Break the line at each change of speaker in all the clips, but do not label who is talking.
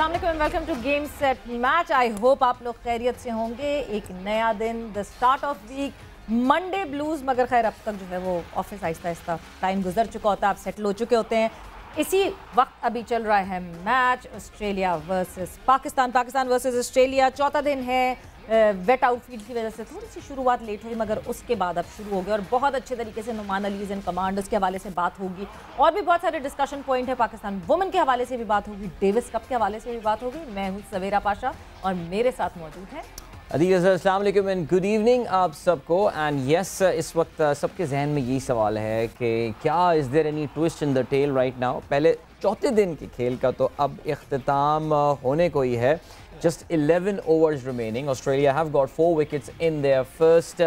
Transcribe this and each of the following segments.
अस्सलाम वालेकुम, welcome to game set match. I hope आप लोग खैरियत से होंगे। एक नया दिन, the start of week, Monday blues. मगर खैर अब तक जो है वो ऑफिस आहिस्ता आहिस्ता टाइम गुजर चुका होता है, आप सेटल हो चुके होते हैं। इसी वक्त अभी चल रहा है match Australia versus Pakistan, Pakistan versus Australia. चौथा दिन है। वेट आउटफील्ड की वजह से थोड़ी सी शुरुआत लेट हुई, मगर उसके बाद अब शुरू हो गया और बहुत अच्छे तरीके से नुमान अलीज एंड कमांडर्स के हवाले से बात होगी और भी बहुत सारे डिस्कशन पॉइंट है। पाकिस्तान वुमेन के हवाले से भी बात होगी, डेविस कप के हवाले से भी बात होगी। मैं हूँ सवेरा पाशा और मेरे साथ मौजूद हैं
अस्सलाम वालेकुम एंड गुड इवनिंग आप सबको। एंड यस, इस वक्त सबके जहन में यही सवाल है कि क्या is there any twist in the tail right now. पहले चौथे दिन के खेल का तो अब इख्तिताम होने को ही है। Just 11 overs remaining. Australia have got 4 wickets in their first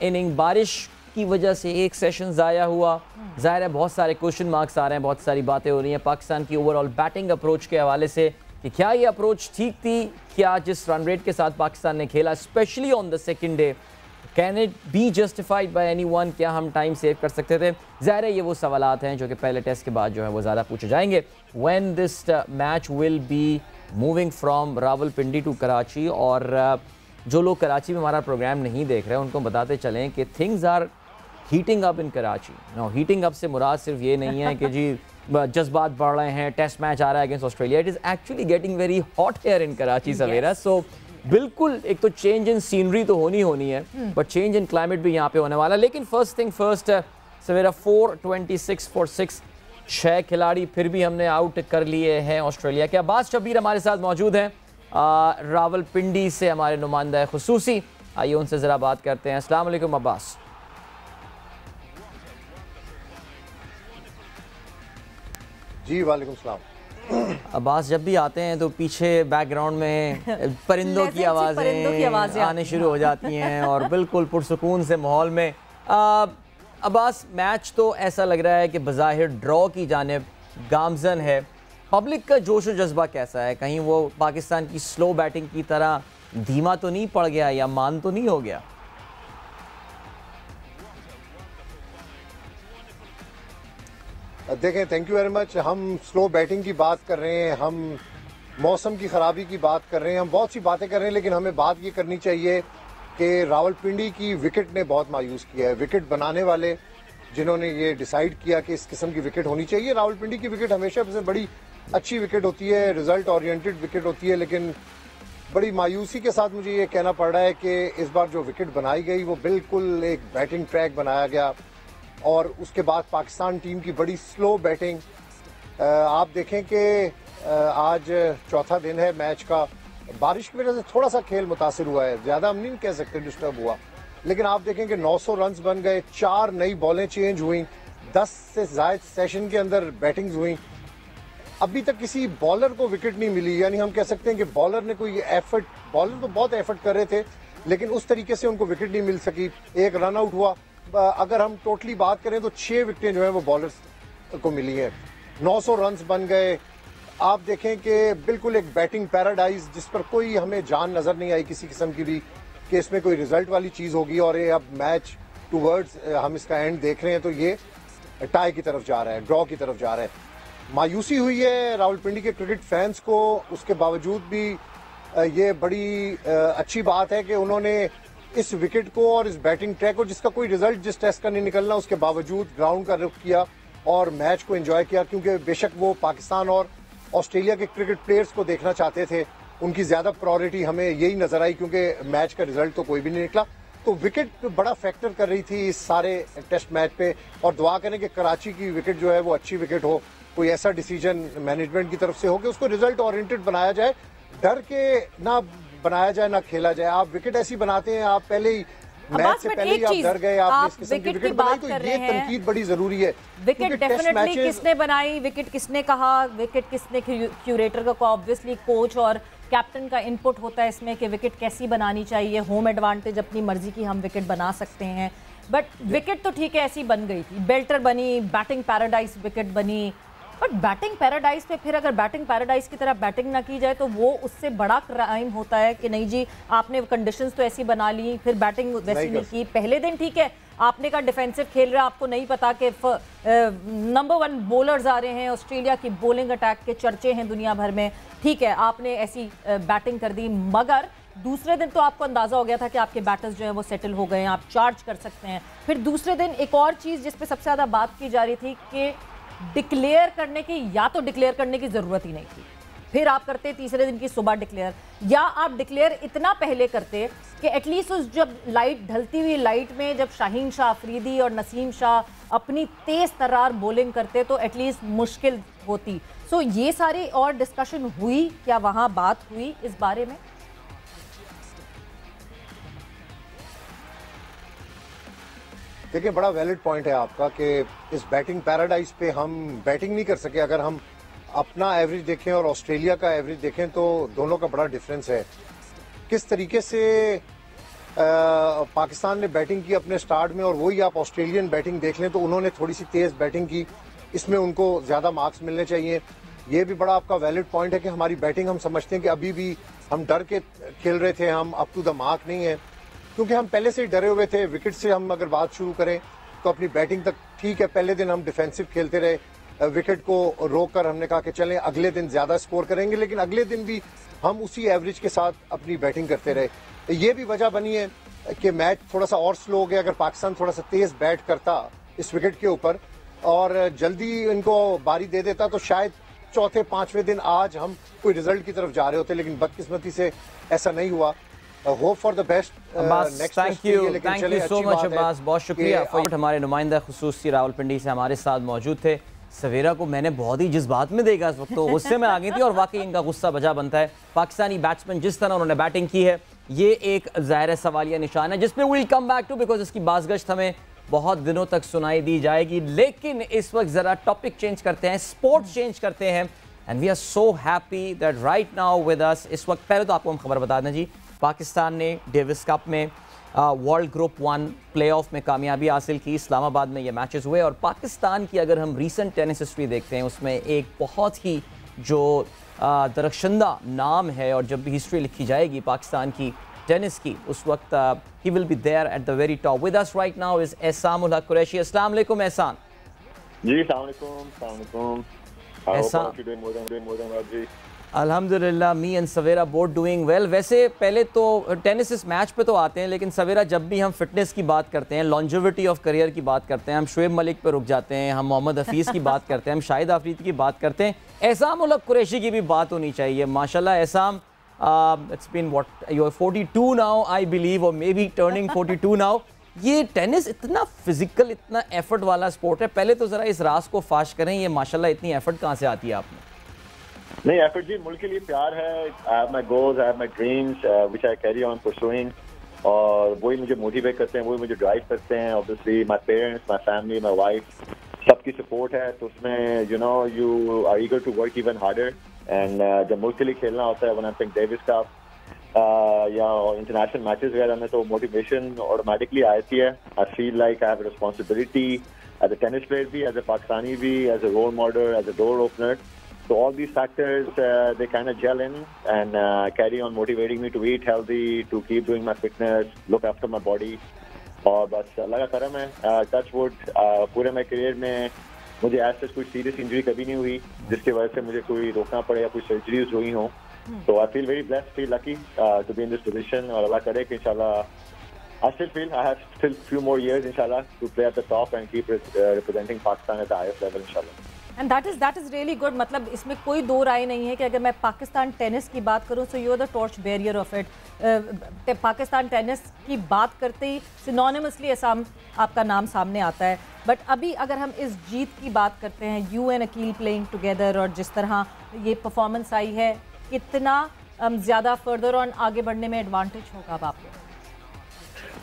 inning. बारिश की वजह से एक सेशन ज़ाया हुआ। ज़ाहिर है बहुत सारे क्वेश्चन मार्क्स आ रहे हैं, बहुत सारी बातें हो रही हैं पाकिस्तान की ओवरऑल बैटिंग अप्रोच के हवाले से कि क्या ये अप्रोच ठीक थी, क्या जिस रन रेट के साथ पाकिस्तान ने खेला specially on the second day, can it be justified by anyone, क्या हम टाइम सेव कर सकते थे। ज़ाहिर है ये वो सवालात हैं जो कि पहले टेस्ट के बाद जो है वो ज़्यादा पूछे जाएंगे। When this match will be moving from Rawalpindi to Karachi. और जो लोग कराची में हमारा प्रोग्राम नहीं देख रहे हैं उनको बताते चलें कि things are heating up in Karachi. No, heating up से मुराद सिर्फ ये नहीं है कि जी जज्बात बढ़ रहे हैं, टेस्ट मैच आ रहा है against Australia. It is actually getting very hot here in Karachi Savera. So बिल्कुल एक तो चेंज इन सीनरी तो होनी है, बट चेंज इन क्लाइमेट भी यहाँ पे होने वाला है। लेकिन first thing first, Savera 426 for 6, 6 खिलाड़ी फिर भी हमने आउट कर लिए हैं ऑस्ट्रेलिया के। अब्बास शब्बीर हमारे साथ मौजूद हैं रावलपिंडी से, हमारे नुमाइंदा खुसूसी। आइए उनसे ज़रा बात करते हैं। अस्सलाम वालेकुम अब्बास।
जी वालेकुम सलाम।
अब्बास, जब भी आते हैं तो पीछे बैकग्राउंड में परिंदों की आवाज़ें आने शुरू हो जाती हैं और बिल्कुल पुरसुकून से माहौल में। अब्बास, मैच तो ऐसा लग रहा है कि बज़ाहिर ड्रॉ की जानिब गामजन है। पब्लिक का जोश व जज्बा कैसा है? कहीं वो पाकिस्तान की स्लो बैटिंग की तरह धीमा तो नहीं पड़ गया या मान तो नहीं हो गया?
देखें, थैंक यू वेरी मच। हम स्लो बैटिंग की बात कर रहे हैं, हम मौसम की ख़राबी की बात कर रहे हैं, हम बहुत सी बातें कर रहे हैं, लेकिन हमें बात ये करनी चाहिए कि रावलपिंडी की विकेट ने बहुत मायूस किया है। विकेट बनाने वाले जिन्होंने ये डिसाइड किया कि इस किस्म की विकेट होनी चाहिए। रावलपिंडी की विकेट हमेशा से बड़ी अच्छी विकेट होती है, रिजल्ट ओरिएंटेड विकेट होती है, लेकिन बड़ी मायूसी के साथ मुझे ये कहना पड़ रहा है कि इस बार जो विकेट बनाई गई वो बिल्कुल एक बैटिंग ट्रैक बनाया गया और उसके बाद पाकिस्तान टीम की बड़ी स्लो बैटिंग। आप देखें कि आज चौथा दिन है मैच का, बारिश की वजह से थोड़ा सा खेल मुतासिर हुआ है, ज़्यादा हम नहीं कह सकते डिस्टर्ब हुआ, लेकिन आप देखें कि 900 रन्स बन गए, 4 नई बॉलें चेंज हुई, 10 से ज़ायद सेशन के अंदर बैटिंग्स हुई। अभी तक किसी बॉलर को विकेट नहीं मिली, यानी हम कह सकते हैं कि बॉलर ने कोई एफर्ट, बॉलर तो बहुत एफर्ट कर रहे थे लेकिन उस तरीके से उनको विकेट नहीं मिल सकी। एक रन आउट हुआ। अगर हम टोटली बात करें तो 6 विकेटें जो है वो बॉलर्स को मिली हैं। 900 रन्स बन गए। आप देखें कि बिल्कुल एक बैटिंग पैराडाइज जिस पर कोई हमें जान नजर नहीं आई किसी किस्म की भी कि इसमें कोई रिजल्ट वाली चीज होगी। और ये अब मैच टूवर्ड्स हम इसका एंड देख रहे हैं तो ये टाई की तरफ जा रहा है, ड्रॉ की तरफ जा रहा है। मायूसी हुई है रावलपिंडी के क्रिकेट फैंस को। उसके बावजूद भी ये बड़ी अच्छी बात है कि उन्होंने इस विकेट को और इस बैटिंग ट्रैक को, जिसका कोई रिजल्ट जिस टेस्ट का नहीं निकलना, उसके बावजूद ग्राउंड का रुख किया और मैच को एंजॉय किया, क्योंकि बेशक वो पाकिस्तान और ऑस्ट्रेलिया के क्रिकेट प्लेयर्स को देखना चाहते थे। उनकी ज्यादा प्रायोरिटी हमें यही नजर आई क्योंकि मैच का रिजल्ट तो कोई भी नहीं निकला। तो विकेट बड़ा फैक्टर कर रही थी इस सारे टेस्ट मैच पे, और दुआ करें कि कराची की विकेट जो है वो अच्छी विकेट हो, कोई ऐसा डिसीजन मैनेजमेंट की तरफ से हो कि उसको रिजल्ट ओरिएंटेड बनाया जाए, डर के ना बनाया जाए ना खेला जाए। आप विकेट ऐसी बनाते हैं, आप पहले ही मैच से पहले ही आप डर गए, आपने इस किस्म की विकेट बनाई, तो ये तनकीद बड़ी जरूरी है।
विकेट डेफिनेटली किसने बनाई, विकेट किसने कहा, विकेट किसने, क्यूरेटर का ऑब्वियसली कोच और कैप्टन का इनपुट होता है इसमें कि विकेट कैसी बनानी चाहिए। होम एडवांटेज, अपनी मर्जी की हम विकेट बना सकते हैं, बट विकेट तो ठीक है ऐसी बन गई थी, बेल्टर बनी, बैटिंग पैराडाइज विकेट बनी, बट बैटिंग पैराडाइज पे फिर अगर बैटिंग पैराडाइज की तरह बैटिंग ना की जाए तो वो उससे बड़ा क्राइम होता है कि नहीं जी आपने कंडीशंस तो ऐसी बना ली, फिर बैटिंग वैसी नहीं की। पहले दिन ठीक है आपने कहा डिफेंसिव खेल रहा, आपको नहीं पता कि नंबर 1 बॉलर्स आ रहे हैं, ऑस्ट्रेलिया की बॉलिंग अटैक के चर्चे हैं दुनिया भर में, ठीक है आपने ऐसी बैटिंग कर दी, मगर दूसरे दिन तो आपको अंदाजा हो गया था कि आपके बैटर्स जो है वो सेटल हो गए हैं, आप चार्ज कर सकते हैं। फिर दूसरे दिन एक और चीज़ जिस पे सबसे ज़्यादा बात की जा रही थी कि डिक्लेयर करने की, या तो डिक्लेयर करने की ज़रूरत ही नहीं थी, फिर आप करते तीसरे दिन की सुबह डिक्लेयर, या आप डिक्लेयर इतना पहले करते कि एटलीस्ट उस जब लाइट ढलती हुई लाइट में जब शाहीन शाह अफरीदी और नसीम शाह अपनी तेज़ तर्रार बॉलिंग करते तो एटलीस्ट मुश्किल होती। सो ये सारी और डिस्कशन हुई, क्या वहाँ बात हुई इस बारे में?
देखिए बड़ा वैलिड पॉइंट है आपका कि इस बैटिंग पैराडाइज पे हम बैटिंग नहीं कर सके। अगर हम अपना एवरेज देखें और ऑस्ट्रेलिया का एवरेज देखें तो दोनों का बड़ा डिफरेंस है। किस तरीके से पाकिस्तान ने बैटिंग की अपने स्टार्ट में, और वही आप ऑस्ट्रेलियन बैटिंग देख लें तो उन्होंने थोड़ी सी तेज बैटिंग की, इसमें उनको ज़्यादा मार्क्स मिलने चाहिए। ये भी बड़ा आपका वैलिड पॉइंट है कि हमारी बैटिंग हम समझते हैं कि अभी भी हम डर के खेल रहे थे, हम अप टू द मार्क नहीं है, क्योंकि हम पहले से ही डरे हुए थे। विकेट से हम अगर बात शुरू करें तो अपनी बैटिंग तक ठीक है, पहले दिन हम डिफेंसिव खेलते रहे, विकेट को रोककर हमने कहा कि चलें अगले दिन ज्यादा स्कोर करेंगे, लेकिन अगले दिन भी हम उसी एवरेज के साथ अपनी बैटिंग करते रहे। ये भी वजह बनी है कि मैच थोड़ा सा और स्लो हो गया। अगर पाकिस्तान थोड़ा सा तेज बैट करता इस विकेट के ऊपर और जल्दी इनको बारी दे देता तो शायद चौथे पांचवें दिन आज हम कोई रिजल्ट की तरफ जा रहे होते, लेकिन बदकिस्मती से ऐसा नहीं हुआ। Hope for the best.
Thank you so much Abbas, बहुत शुक्रिया। हमारे नुमाइंदा खुसूसी रावलपिंडी से हमारे साथ मौजूद थे। सवेरा को मैंने बहुत ही जज्बात में देखा इस वक्त, तो गुस्से में आ गई थी और वाकई इनका गुस्सा बजा बनता है। पाकिस्तानी बैट्समैन जिस तरह उन्होंने बैटिंग की है ये एक ज़ाहिर सवालिया निशान है जिसमें will come back to, because इसकी बाज़गश्त हमें बहुत दिनों तक सुनाई दी जाएगी। लेकिन इस वक्त ज़रा टॉपिक चेंज करते हैं, स्पोर्ट्स चेंज करते हैं, and we are so happy that right now with us इस वक्त। पहले तो आपको हम खबर बता दें जी, पाकिस्तान ने डेविस कप में वर्ल्ड ग्रुप 1 प्लेऑफ में कामयाबी हासिल की। इस्लामाबाद में ये मैचेस हुए और पाकिस्तान की अगर हम रीसेंट टेनिस हिस्ट्री देखते हैं उसमें एक बहुत ही जो दरख्शंदा नाम है, और जब भी हिस्ट्री लिखी जाएगी पाकिस्तान की टेनिस की उस वक्त ही will be there at the very top. With us right now is Ehsan ul हक कुरैशी। अस्सलाम वालेकुम एहसान।
जी अस्सलाम वालेकुम।
अल्हम्दुलिल्लाह, me and Savera both doing well. वैसे पहले तो टेनिस इस मैच पे तो आते हैं, लेकिन सवेरा जब भी हम फिटनेस की बात करते हैं, लॉन्जिविटी ऑफ करियर की बात करते हैं, हम शुएब मलिक पे रुक जाते हैं, हम मोहम्मद हफीज़ की बात करते हैं, हम शाहिद आफरीदी की बात करते हैं, एहसान उल हक कुरैशी की भी बात होनी चाहिए। माशाल्लाह Ehsan, it's been what you are 42 now I believe, और मे बी टर्निंग 42 नाउ। ये टेनिस इतना फिजिकल, इतना एफर्ट वाला स्पोर्ट है, पहले तो ज़रा इस राज को फाश करें, ये माशाल्लाह इतनी एफर्ट कहाँ से आती है आप में?
नहीं, एफर्ट जी मुल्क के लिए प्यार है। I have my goals, I have my dreams which I carry on pursuing, और वही मुझे मोटिवेट करते हैं, वही मुझे ड्राइव करते हैं। Obviously my parents, my family, my wife, सबकी सपोर्ट है, तो उसमें you are eager to work even harder. And जब मुल्क के लिए खेलना होता है, when I think Davis Cup या इंटरनेशनल मैचेस वगैरह में, तो मोटिवेशन ऑटोमेटिकली आती है। I feel like I have responsibility as a tennis player भी, एज अ पाकिस्तानी भी, as a role model, as a door opener. So all these factors, they kind of gel in and carry on motivating me to eat healthy, to keep doing my fitness, look after my body. और बस अल्लाह का करम है, touch wood, पूरे मेरे career में मुझे ऐसा कोई सीरियस इंजरी कभी नहीं हुई जिसकी वजह से मुझे कोई रोकना पड़े या कोई सर्जरीज हुई हो। तो I feel very blessed, feel lucky to be in this position, और अल्लाह करे कि इंशाल्लाह I still feel I have still few more years inshallah to play at the top and keep representing Pakistan at the highest level inshallah.
And that is really good. मतलब इसमें कोई दो राय नहीं है कि अगर मैं पाकिस्तान टेनिस की बात करूं तो you are the torch bearer of it. Pakistan tennis की बात करते ही सिनोनिमसली एहसान आपका नाम सामने आता है। बट अभी अगर हम इस जीत की बात करते हैं, you and Aqeel playing together, और जिस तरह ये परफॉर्मेंस आई है, कितना ज़्यादा फर्दर ऑन आगे बढ़ने में एडवांटेज होगा अब आप लोग?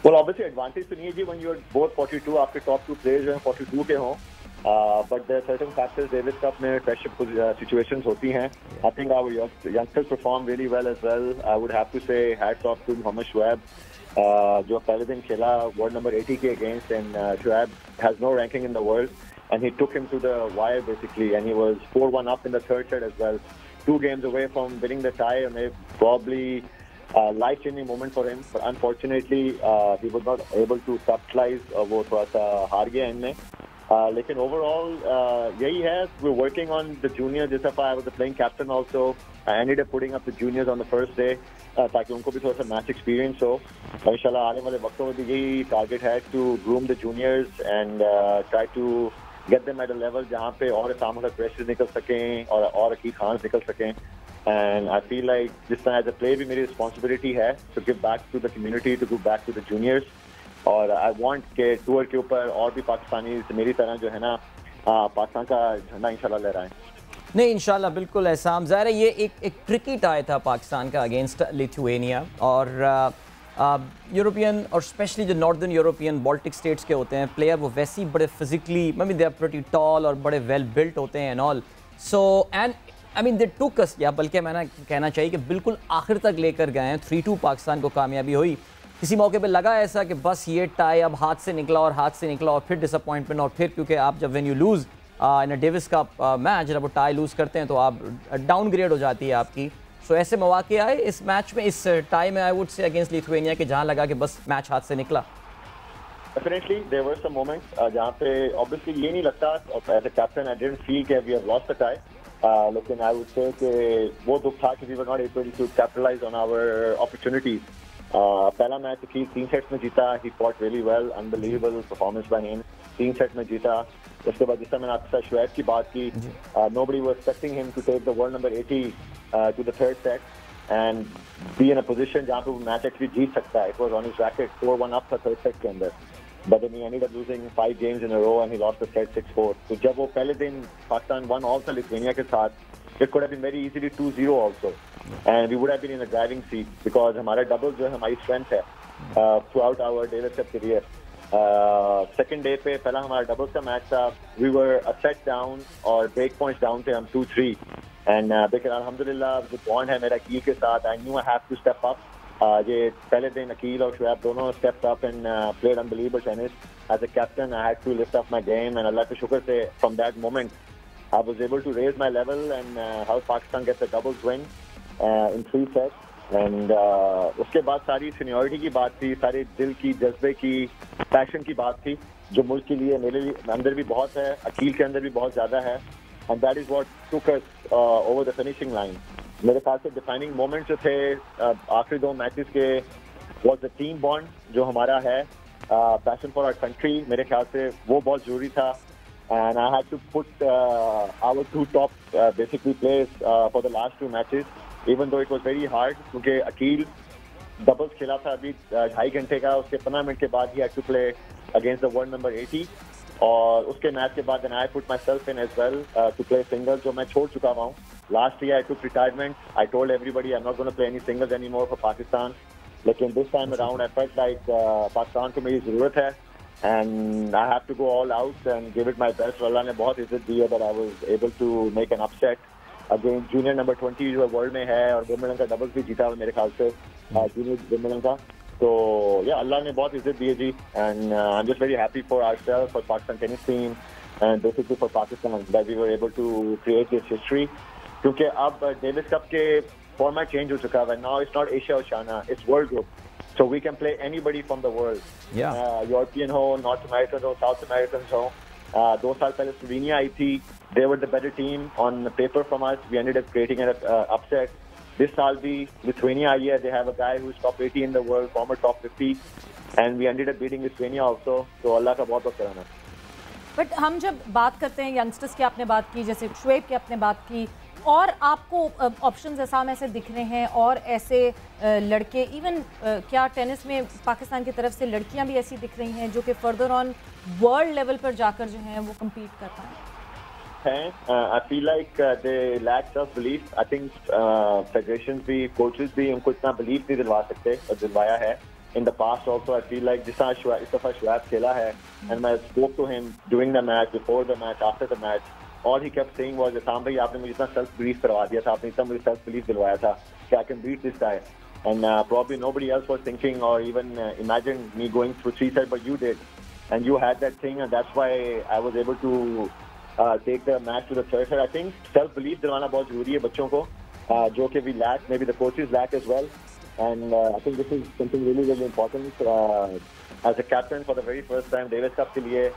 Well, obviously advantage तो नहीं है जी when you're both 42, आपके top 2 players जो हैं 42 के हों, but there are certain factors Davis Cup में pressure situations होती हैं. I think our youngsters perform really well as well. I would have to say hats off to Mohammad Shoaib, जो पहले दिन खेला world number 80 के against, and Shoaib has no ranking in the world. and he took him to the wire basically, and he was 4-1 up in the third set as well. 2 games away from winning the tie, and they probably life-changing moment for him. But unfortunately, he was not able to capitalize. वो थोड़ा सा हार गया इनमें. लेकिन overall यही है. We're working on the juniors. This time I was the playing captain also. I ended up putting up the juniors on the first day ताकि उनको भी थोड़ा सा मैच एक्सपीरियंस हो. इंशाल्लाह आने वाले वक्तों में भी यही टारगेट है to groom the juniors and try to get them at a level जहाँ पे और सामने का प्रेशर निकल सकें और अकील खान निकल सकें. And I feel like this time as a player भी मेरी responsibility है to give back to the community, to give back to the juniors. और I want के टूर के ऊपर और भी पाकिस्तानी मेरी तरह जो है ना पाकिस्तान का झंडा इंशाल्लाह लहराएं.
नहीं इंशाल्लाह बिल्कुल ऐसा. हम ज़ाहिर है ये एक ट्रिकी टाई था पाकिस्तान का अगेंस्ट लिथुआनिया, और यूरोपियन और स्पेशली जो नॉर्दर्न यूरोपियन बाल्टिक स्टेट्स के होते हैं प्लेयर, वो वैसे ही बड़े physically they are pretty tall और बड़े वेल बिल्ट होते हैं and all. So and I mean they took us, या बल्कि मैंने कहना चाहिए कि बिल्कुल आखिर तक लेकर गए हैं. 3-2 पाकिस्तान को कामयाबी हुई. किसी मौके पे लगा ऐसा कि बस ये टाई अब हाथ से निकला और फिर डिसअपॉइंटमेंट, और फिर क्योंकि आप जब when you lose in a Davis cup match, जब वो टाई लूज़ करते हैं तो आप डाउनग्रेड हो जाती है आपकी. सो ऐसे मौके आए इस मैच में, इस टाई में, I would say against Lithuania के, जहाँ लगा कि बस मैच हाथ से निकला.
Definitely, there were some moments जहाँ पे obviously ये नहीं लगता as a captain I didn't feel कि we have lost the tie. लेकिन I would say कि वो दुख था कि we were not able to capitalize on our opportunities. पहला मैच अकील 3 सेट्स में जीता. He fought really well, unbelievable performance by him. 3 set में जीता. उसके बाद जिस तरह मैंने आपके साथ शुएब की बात की, nobody was expecting him to take the world number 80 to the third set and be in a position जहाँ पे वो मैच एक्चुअली जीत सकता है. It was on his racket, 4-1 up था थर्ड सेट के अंदर. But then he ended up losing 5 games in a row and he lost the set 6-4. तो जब वो पहले दिन पाकिस्तान 1 all था लिथुआनिया के साथ, it could have been very easily 2-0 also, and we would have been in the driving seat because हमारा double जो है हमारी strength है throughout our Davis Cup career. Second day पे पहला हमारा doubles का मैच था. We were a set down और break points down थे हम 2-3, and लेकिन अल्हम्दुलिल्लाह जो bond है मेरा अकील के साथ, I knew I have to step up. ये पहले दिन अकील और शुएब दोनों stepped up and played unbelievable tennis. As a captain, I had to lift up my game, and अल्लाह के शुक्र से from that moment, I was able to raise my level and help Pakistan get the doubles win in 3 sets. And उसके बाद सारी seniority की बात थी, सारे दिल की, जज्बे की, passion की बात थी, जो मुल्क के लिए मेरे अंदर भी बहुत है, अकील के अंदर भी बहुत ज़्यादा है. And that is what took us over the finishing line. मेरे ख्याल से डिफाइनिंग मोमेंट जो थे आखिरी 2 मैचेस के वाज द टीम बॉन्ड जो हमारा है, पैशन फॉर आवर कंट्री. मेरे ख्याल से वो बहुत जरूरी था. And I had to put our 2 top basically players for the last 2 matches, even though it was very hard, क्योंकि अकील डबल्स खेला था अभी 2.5 घंटे का. उसके 15 मिनट के बाद ही had to play against the world number 80, और उसके मैच के बाद I put myself in as well to play single, जो मैं छोड़ चुका हुआ हूँ. Last year I took retirement. I told everybody I'm not going to play any singles anymore for Pakistan. लेकिन this time around I felt like Pakistan को मेरी ज़रूरत है, and I have to go all out and give it my best. अल्लाह ने बहुत इज्जत दी है that I was able to make an upset against junior number 20 जो वर्ल्ड में है, और विंबलडन का डबल्स भी जीता मेरे ख्याल से जूनियर विंबलडन का. तो yeah, अल्लाह ने बहुत इज्जत दी है जी, and I'm just very happy for ourselves, for Pakistan tennis team, and basically for Pakistan that we were able to create this history. क्योंकि अब डेविस कप के फॉर्मेट चेंज हो चुका है. Now it's not Asia Oceania, it's world group, so we can play anybody from the world. European हो, North American हो, South American हो. 2 साल पहले स्लोवेनिया आई थी, they were the better team on paper from us, we ended up creating an upset. This साल भी Lithuania आई है, they have a guy who is top 80 in the world, former top 50, and we ended up beating Lithuania also. तो अल्लाह का बहुत बहुत करना.
But हम जब बात करते हैं यंगस्टर्स की, आपने बात की, जैसे शुएब की आपने बात की, और आपको ऑप्शंस आसाम ऐसे दिख रहे हैं, और ऐसे लड़के इवन क्या टेनिस में पाकिस्तान की तरफ से लड़कियां भी ऐसी दिख रही हैं जो कि फर्दर ऑन वर्ल्ड लेवल पर जाकर जो हैं वो कम्पीट कर पाएँ?
I feel like they lack self-belief. I think federations भी, coaches भी उनको इतना belief नहीं दिलवा सकते, और दिलवाया है. In the past also, I feel like जिस तरह इस दफ़ा शुएब खेला है, and I spoke to him during the match, before the match, after the match. All he kept saying was, "Assam भाई, आपने मुझे इतना self belief करवा दिया था, आपने इतना मुझे self belief दिलवाया था कि I can beat this guy." And probably nobody else was thinking or even imagined me going through 3 sets, but you did. and you had that thing, and that's why I was able to take the match to the third set. I think self-belief दिलाना बहुत जरूरी है बच्चों को, जो कि we lack, maybe the coaches lack as well, and I think this is something really, really important. As a captain for the very first time Davis Cup के लिए,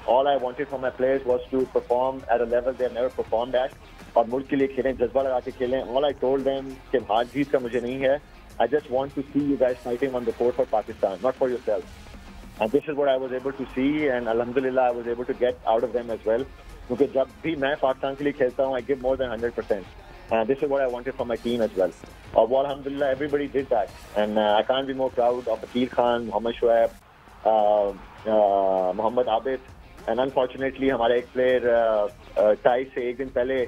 all I wanted from my players was to perform at a level they have never performed at, और मुल्क के लिए खेलें, जज्बा लगा के खेलें. All I told them कि हार जीत का मुझे नहीं है. I just want to see you guys fighting on the court for Pakistan, not for yourself. And this is what I was able to see, and alhamdulillah I was able to get out of them as well. Because जब भी मैं पाकिस्तान के लिए खेलता हूँ, I give more than 100%. And this is what I wanted from my team as well. और वो alhamdulillah everybody did that. And I can't be more proud of Akil Khan, Mohammad Shoaib, Mohammad Abid. And unfortunately हमारे एक player tie से एक दिन पहले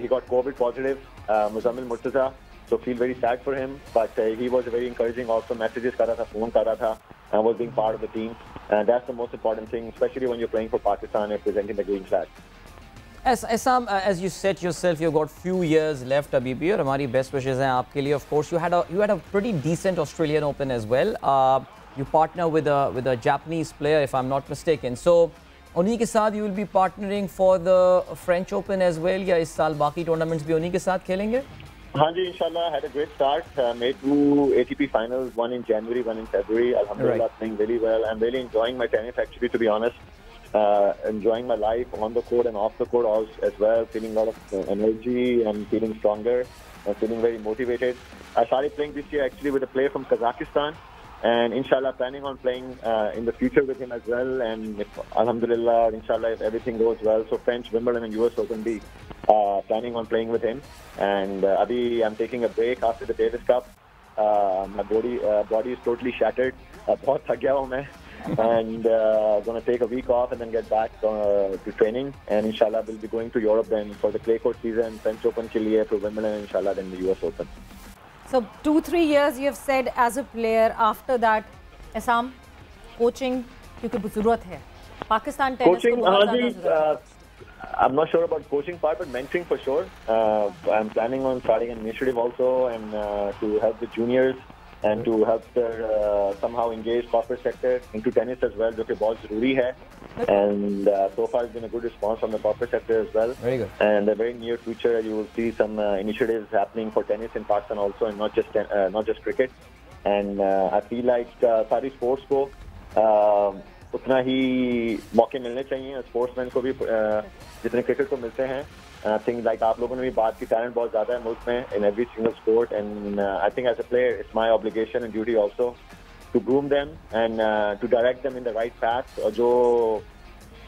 he got COVID positive, Muzammil Murtaza. So feel very sad for him, but he was very encouraging. Also messages कर रहा था, phone कर रहा था, and was being part of the team. And that's the most important thing, especially when you're playing for Pakistan and presenting the green flag.
Essam, as you said yourself, you've got few years left अभी भी, और हमारी best wishes हैं आपके लिए. Of course, you had a pretty decent Australian Open as well. You partner with a Japanese player, if I'm not mistaken. So उन्हीं के साथ you will be partnering for the French Open as well, या इस साल बाकी tournaments भी उन्हीं के साथ खेलेंगे?
हाँ जी, inshallah. Had a great start. Made 2 ATP finals, one in January, one in February. Alhamdulillah, playing very well. I'm really enjoying my tennis, actually, to be honest. Enjoying my life on the court and off the court as well. Feeling a lot of energy and feeling stronger and feeling very motivated. I started playing this year actually with a player from Kazakhstan, and inshallah planning on playing in the future with him as well. And if, alhamdulillah, inshallah, if everything goes well, so French, Wimbledon and US Open be planning on playing with him. And abhi I'm taking a break after the Davis Cup. My body is totally shattered. बहुत थक गया हूँ मैं. And going to take a week off and then get back to training. And inshallah we'll be going to Europe then for the clay court season, French Open के लिए, for Wimbledon, inshallah then the US Open.
So 2-3 years you have said as a player. After that, Essam, coaching क्योंकि ज़रूरत है. Pakistan tennis को बहुत ज़्यादा ज़रूरत है.
I'm not sure about coaching part, but mentoring for sure. I'm planning on starting an initiative also, and to help the juniors and to help somehow engage corporate sector into tennis as well, जो कि बहुत ज़रूरी है. And so far it's been a good response from the corporate sector as well.
Very good.
And in the very near future, you will see some initiatives happening for tennis in Pakistan also, and not just cricket. And I feel like सारी sports को उतना ही मौके मिलने चाहिए sportsman को भी जितने cricket को मिलते हैं. थिंग लाइक आप लोगों ने भी बात की, टैलेंट बहुत ज़्यादा है मुल्क में in every single sport. And I think as a player it's my obligation and duty also to groom them and to direct them in the right path. और जो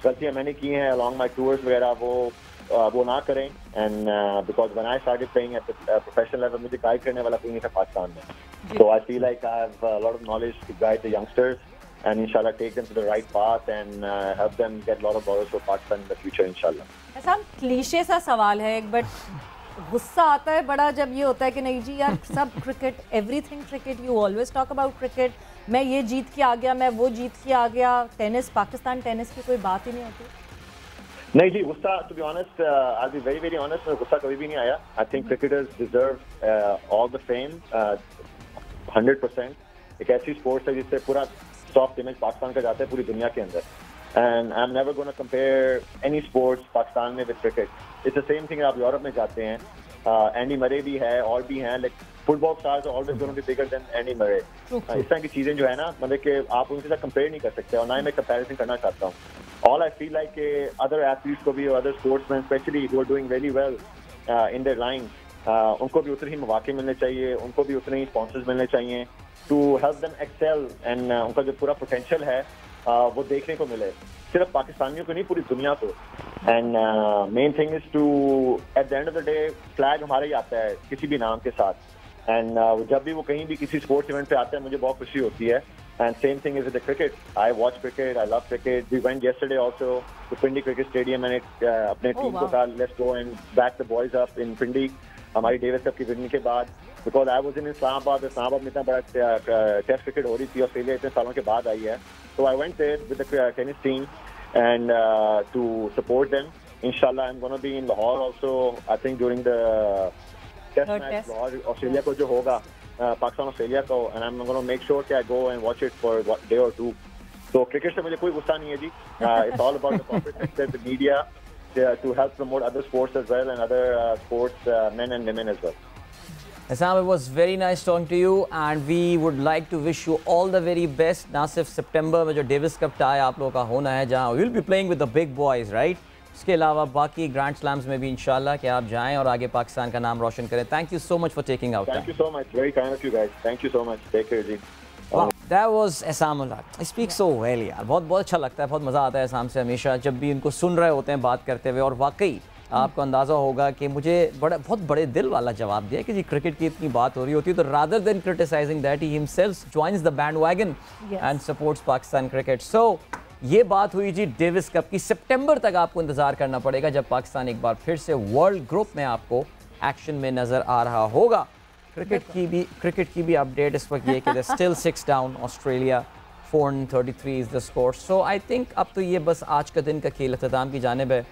गलतियाँ मैंने की हैं अलॉन्ग माई टूर्स वगैरह वो ना करें. And because when I started playing at the professional level, मुझे गाइड करने वाला कोई नहीं था पाकिस्तान में. So I feel like I have a lot of knowledge to guide the youngsters and inshallah take them to the right path and help them get a lot of dollars for Pakistan in the future, inshallah.
ऐसा cliché सा सवाल है एक, but गुस्सा आता है बड़ा जब ये होता है कि नहीं जी यार सब cricket, everything cricket, you always talk about cricket. मैं ये जीत के आ गया, मैं वो जीत के आ गया. टेनिस, पाकिस्तान टेनिस की कोई बात ही नहीं होती.
नहीं जी, गुस्सा, to be honest, I be very very honest, गुस्सा कभी भी नहीं आया. I think cricketers deserve all the fame 100%. एक ऐसी स्पोर्ट्स है जिससे पूरा सॉफ्ट इमेज पाकिस्तान का जाता है पूरी दुनिया के अंदर. And I am never gonna compare any sports Pakistan में with cricket. It's the same thing. आप यूरोप में जाते हैं, एंडी मरे भी है और भी हैं, like football stars are always gonna be bigger than Andy Murray. इस तरह की चीजें जो है ना, मतलब कि आप उनके साथ कंपेयर नहीं कर सकते, और ना ही मैं कंपैरिजन करना चाहता हूँ. All I feel like other athletes को भी और other sportsmen specially who are doing very well in their line, उनको भी उतने ही मौके मिलने चाहिए, उनको भी उतने ही स्पॉन्सर्स मिलने चाहिए to help them excel and उनका जो पूरा पोटेंशियल है वो देखने को मिले, सिर्फ पाकिस्तानियों को नहीं पूरी दुनिया को. And main thing is to at the end of the day flag हमारा ही आता है किसी भी नाम के साथ. एंड जब भी वो कहीं भी किसी स्पोर्ट्स इवेंट पे आता है मुझे बहुत खुशी होती है. And same thing is with the cricket. I watch cricket, I love cricket. We went yesterday also to Pindi cricket stadium and अपने टीम को कहा let's go and back the boys up in Pindi हमारी डेविस कप की winning के बाद. Because I was in Islamabad में इतना बड़ा टेस्ट क्रिकेट हो रही थी, ऑस्ट्रेलिया इतने सालों के बाद आई है. So I went there with the tennis team and to support them. इंशाल्लाह I am gonna be in Lahore also, I think during the test match Lahore Australia को जो होगा, पाकिस्तान ऑस्ट्रेलिया को. And I am gonna make sure कि I go and watch it for day और two. तो cricket से मुझे कोई गुस्सा नहीं है जी. It's all about the corporate sector, the media, to help promote other sports as well and other sports, men and women as well.
Essam, it was very nice talking to you and we would like to wish you all the very best. ना सिर्फ सितंबर में जो Davis cup tie आप लोगों का होना है जहाँ we'll be playing with the big boys, right? इसके अलावा बाकी ग्रैंड स्लैम्स में भी इंशाल्लाह कि आप जाएं और आगे पाकिस्तान का नाम रोशन करें. Thank you so much for taking out time.
Thank you so much. Very kind of you guys. Thank you so much. Take care, ji.
Wow, that was Essam ul Haq. I speak so well यार. बहुत अच्छा लगता है, बहुत मज़ा आता है एसाम से हमेशा जब भी इनको सुन रहे होते हैं बात करते हुए. और वाकई आपको अंदाज़ा होगा कि मुझे बहुत बड़े दिल वाला जवाब दिया कि जी क्रिकेट की इतनी बात हो रही होती है तो rather than criticising that he himself joins the bandwagon and supports Pakistan cricket. सो ये बात हुई जी डेविस कप की. सितंबर तक आपको इंतजार करना पड़ेगा जब पाकिस्तान एक बार फिर से वर्ल्ड ग्रुप में आपको एक्शन में नजर आ रहा होगा. क्रिकेट की भी अपडेट इस वक्त ये कि still 6 down, Australia 433 is the score. So I think अब तो ये बस आज का दिन का खेल अख्ताम की जानिब है.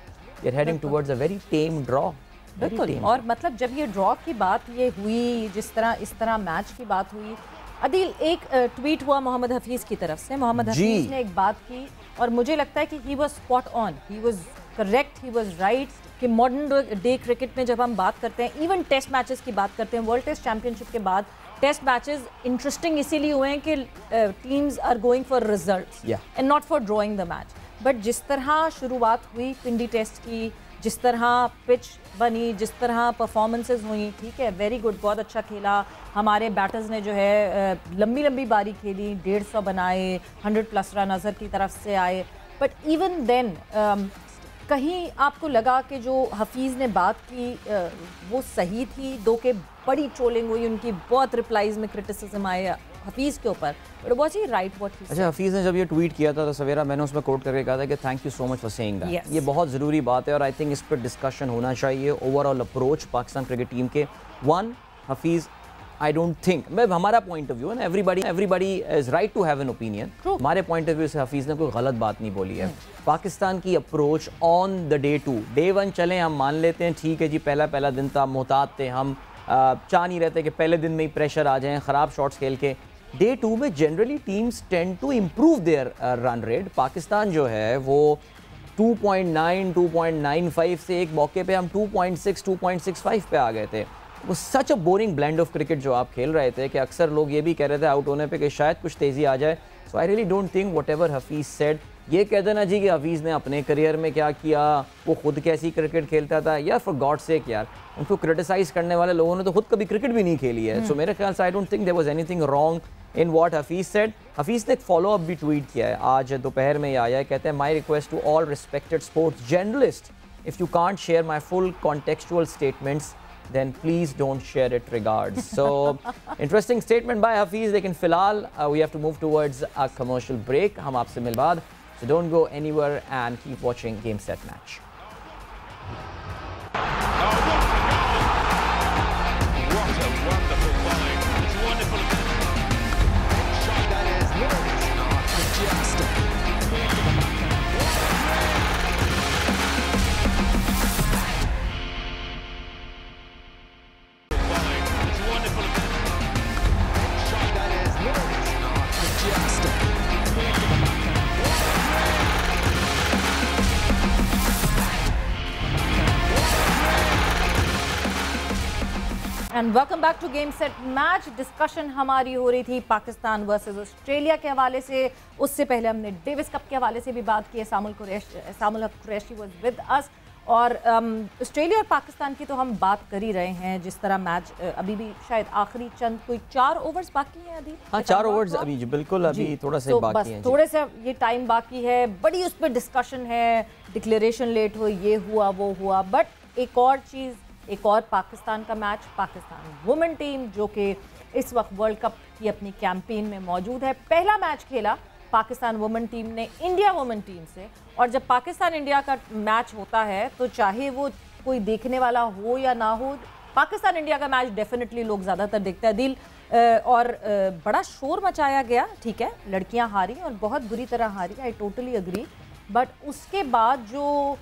You're heading towards a very tame draw.
बिल्कुल. और मतलब जब ये ड्रॉ की बात ये हुई, जिस तरह इस तरह मैच की बात हुई, अदील एक ट्वीट हुआ मोहम्मद हफीज़ की तरफ से. मोहम्मद हफीज़ ने एक बात की और मुझे लगता है कि he was spot on, he was correct, he was right कि मॉडर्न डे क्रिकेट में जब हम बात करते हैं, इवन टेस्ट मैचेस की बात करते हैं, वर्ल्ड टेस्ट चैंपियनशिप के बाद टेस्ट मैचेस इंटरेस्टिंग इसीलिए हुए हैं कि teams are going for results and not for drawing the match. But जिस तरह शुरुआत हुई पिंडी टेस्ट की, जिस तरह पिच बनी, जिस तरह परफॉर्मेंसेस हुई, ठीक है, वेरी गुड, बहुत अच्छा खेला. हमारे बैटर्स ने जो है लंबी लंबी बारी खेली, 150 बनाए, 100+ रन अजहर की तरफ से आए. बट इवन देन कहीं आपको लगा कि जो हफीज़ ने बात की वो सही थी? दो के बड़ी ट्रोलिंग हुई, उनकी बहुत रिप्लाईज में क्रिटिसिज्म आए हफीज़ के ऊपर, but was he right what he said? अच्छा,
हफीज़ ने जब ये ट्वीट किया था तो सवेरा मैंने उसमें कोट करके कहा था कि thank you so much for saying that. ये बहुत ज़रूरी बात है और आई थिंक इस पर डिस्कशन होना चाहिए. Overall approach Pakistan cricket team के. One, Hafeez I don't think, मैं हमारा पॉइंट ऑफ व्यू है ना, everybody is right to have an opinion. हमारे पॉइंट ऑफ व्यू से हफीज़ ने कोई गलत बात नहीं बोली है. पाकिस्तान की approach on the day 2, day 1 चलें हम मान लेते हैं, ठीक है जी, पहला दिन था, मोहतात थे हम, चाह नहीं रहते कि पहले दिन में ही प्रेशर आ जाएँ ख़राब शॉट्स खेल के. डे 2 में generally teams tend to improve their run rate. Pakistan जो है वो 2.9, 2.95 से एक मौके पे हम 2.6, 2.65 पे आ गए थे. वो such a boring blend of cricket जो आप खेल रहे थे कि अक्सर लोग ये भी कह रहे थे आउट होने पे कि शायद कुछ तेज़ी आ जाए. So I really don't think whatever Hafeez said, ये कह देना जी कि हफीज़ ने अपने करियर में क्या किया, वो खुद कैसी क्रिकेट खेलता था, यार फॉर गॉड सेक यार, उनको क्रिटिसाइज़ करने वाले लोगों ने तो खुद कभी क्रिकेट भी नहीं खेली है. सो मेरे ख्याल से I don't think there was anything wrong in what Hafeez said. Hafeez ने एक फॉलो अप भी ट्वीट किया है आज दोपहर में, ये आया है, कहते हैं my request to all respected sports journalist, if you can't share my full contextual statements then please don't share it, regards. So interesting statement by Hafeez. लेकिन फिलहाल we have to move towards a commercial break. हम आपसे मिल बाद, so don't go anywhere and keep watching Game Set Match.
And welcome back to game set Match. Discussion हमारी हो रही थी Pakistan versus Australia के हवाले से. उससे पहले हमने डेविस कप के हवाले से भी बात की. एसामुल हक कुरैशी वाज विद अस. और ऑस्ट्रेलिया और पाकिस्तान की तो हम बात कर ही रहे हैं. जिस तरह मैच अभी भी शायद आखिरी चंद कोई 4 ओवर्स बाकी हैं अभी.
हाँ, 4 ओवर्स अभी जी, बिल्कुल अभी थोड़ा सा बाकी है,
थोड़े से ये टाइम बाकी है. बड़ी उस पर डिस्कशन है, डिक्लेरेशन लेट हुई, ये हुआ वो हुआ. बट एक और चीज़, एक और पाकिस्तान का मैच, पाकिस्तान वुमेन टीम जो कि इस वक्त वर्ल्ड कप की अपनी कैंपेन में मौजूद है. पहला मैच खेला पाकिस्तान वुमेन टीम ने इंडिया वुमेन टीम से. और जब पाकिस्तान इंडिया का मैच होता है तो चाहे वो कोई देखने वाला हो या ना हो, पाकिस्तान इंडिया का मैच डेफिनेटली लोग ज़्यादातर देखते हैं. दिल और बड़ा शोर मचाया गया, ठीक है, लड़कियां हारी और बहुत बुरी तरह हारी, आई टोटली अग्री. बट उसके बाद जो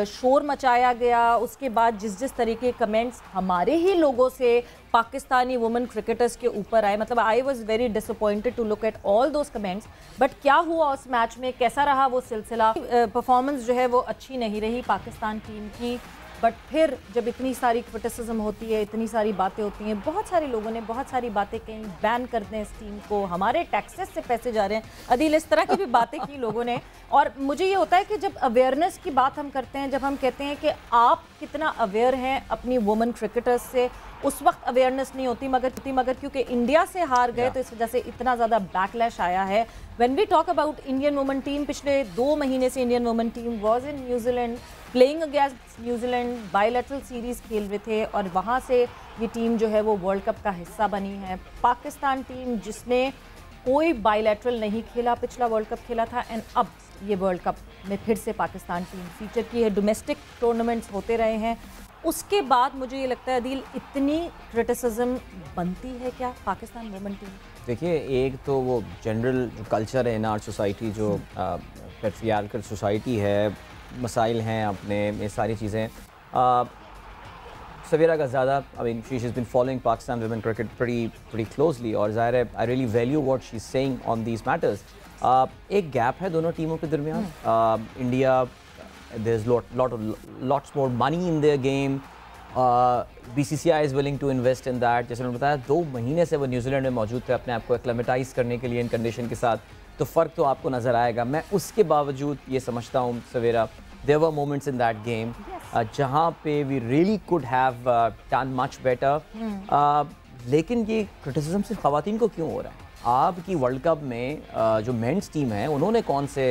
शोर मचाया गया, उसके बाद जिस तरीके कमेंट्स हमारे ही लोगों से पाकिस्तानी वुमेन क्रिकेटर्स के ऊपर आए, मतलब I was very disappointed to look at all those comments. But क्या हुआ उस मैच में, कैसा रहा वो सिलसिला, परफॉर्मेंस जो है वो अच्छी नहीं रही पाकिस्तान टीम की। बट फिर जब इतनी सारी क्रिटिसिज्म होती है, इतनी सारी बातें होती हैं, बहुत सारे लोगों ने बहुत सारी बातें कहीं, बैन कर दें इस टीम को, हमारे टैक्सेस से पैसे जा रहे हैं, अदील इस तरह की भी बातें की लोगों ने। और मुझे ये होता है कि जब अवेयरनेस की बात हम करते हैं, जब हम कहते हैं कि आप कितना अवेयर हैं अपनी वुमेन क्रिकेटर्स से, उस वक्त अवेयरनेस नहीं होती, मगर क्योंकि इंडिया से हार गए तो इस वजह से इतना ज़्यादा बैकलैश आया है। When we talk about Indian women team, पिछले 2 महीने से Indian women team was in New Zealand playing against New Zealand, bilateral series खेल रहे थे और वहाँ से ये टीम जो है वो वर्ल्ड कप का हिस्सा बनी है। पाकिस्तान टीम जिसने कोई बायलैटरल नहीं खेला, पिछला वर्ल्ड कप खेला था, एंड अब ये वर्ल्ड कप में फिर से पाकिस्तान टीम फीचर की है। डोमेस्टिक टूर्नामेंट्स होते रहे हैं, उसके बाद मुझे ये लगता है अदील इतनी क्रिटिसिज्म बनती है क्या पाकिस्तान वुमेन टीम?
देखिए, एक तो वो जनरल जो कल्चर है इन आर सोसाइटी, जो पैट्रियार्कल सोसाइटी है, मसाइल हैं अपने, ये सारी चीज़ें। सवेरा का ज़्यादा, I mean she is been following Pakistan women cricket pretty closely, और ज़ाहिर है I really value what she is saying on these matters. एक गैप है दोनों टीमों के दरमियान। India, there is lots more money in their game, BCCI is willing to invest in that. जैसे उन्होंने बताया 2 महीने से वो न्यूजीलैंड में मौजूद थे अपने आप को एक्लेमेटाइज़ करने के लिए इन कंडीशन के साथ, तो फ़र्क तो आपको नज़र आएगा। मैं उसके बावजूद ये समझता हूँ Savera, there were moments in that game जहाँ पे we really could have done much better. लेकिन ये क्रिटिसिज्म सिर्फ ख़वातीन को क्यों हो रहा है? आपकी वर्ल्ड कप में जो मेंस टीम है उन्होंने कौन से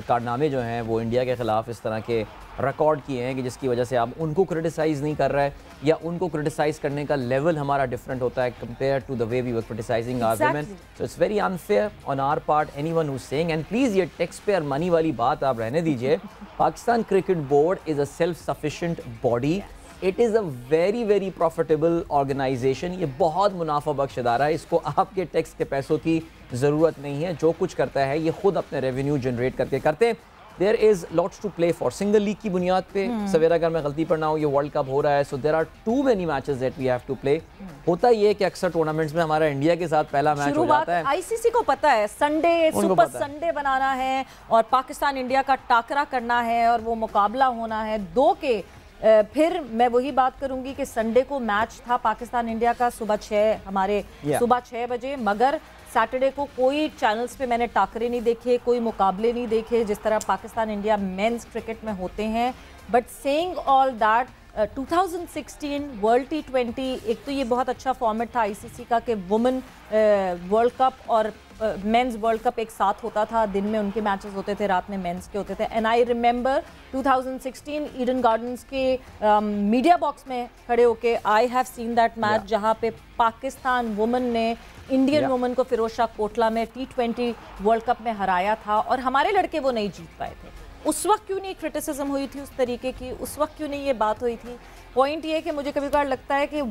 कारनामे जो हैं वो इंडिया के ख़िलाफ़ इस तरह के रिकॉर्ड किए हैं कि जिसकी वजह से आप उनको क्रिटिसाइज़ नहीं कर रहे, या उनको क्रिटिसाइज़ करने का लेवल हमारा डिफरेंट होता है compare to the way we were criticising our women. So it's very unfair on our part, anyone who is saying, and please ये टैक्स पेयर मनी वाली बात आप रहने दीजिए। Pakistan cricket board is a self sufficient body, it is a very very profitable organisation. ये बहुत मुनाफा बख्श इदारा है, इसको आपके टैक्स के पैसों की ज़रूरत नहीं है। जो कुछ करता है ये खुद अपने रेवेन्यू जनरेट करके करते हैं। There is lots to play for, single league की बुनियाद पे सवेरा, अगर मैं गलती पर ना हूँ, ये वर्ल्ड कप हो रहा है, so there are too many matches that we have to play. होता ये है कि अक्सर टूर्नामेंट्स में हमारा इंडिया के साथ पहला मैच हो जाता है।
आईसीसी को पता है संडे सुपर संडे बनाना है और पाकिस्तान इंडिया का टाकरा करना है और वो मुकाबला होना है 2 के। फिर मैं वही बात करूंगी कि संडे को मैच था पाकिस्तान इंडिया का सुबह 6 बजे, मगर सैटरडे को कोई चैनल्स पे मैंने टाकरे नहीं देखे, कोई मुकाबले नहीं देखे जिस तरह पाकिस्तान इंडिया मेंस क्रिकेट में होते हैं। But saying all that, 2016 world T20, एक तो ये बहुत अच्छा फॉर्मेट था आईसीसी का कि वुमेन वर्ल्ड कप और मेंस वर्ल्ड कप एक साथ होता था, दिन में उनके मैचेस होते थे, रात में मेंस के होते थे। And I remember 2016 Eden gardens के मीडिया बॉक्स में खड़े होके I have seen that match, जहाँ पे पाकिस्तान वुमेन ने इंडियन वुमेन को फिरोजशाह कोटला में T20 वर्ल्ड कप में हराया था और हमारे लड़के वो नहीं जीत पाए थे। उस वक्त क्यों नहीं क्रिटिसिज्म हुई थी उस तरीके की, उस वक्त क्यों नहीं ये बात हुई थी? पॉइंट ये है कि मुझे कभी कभार लगता है कि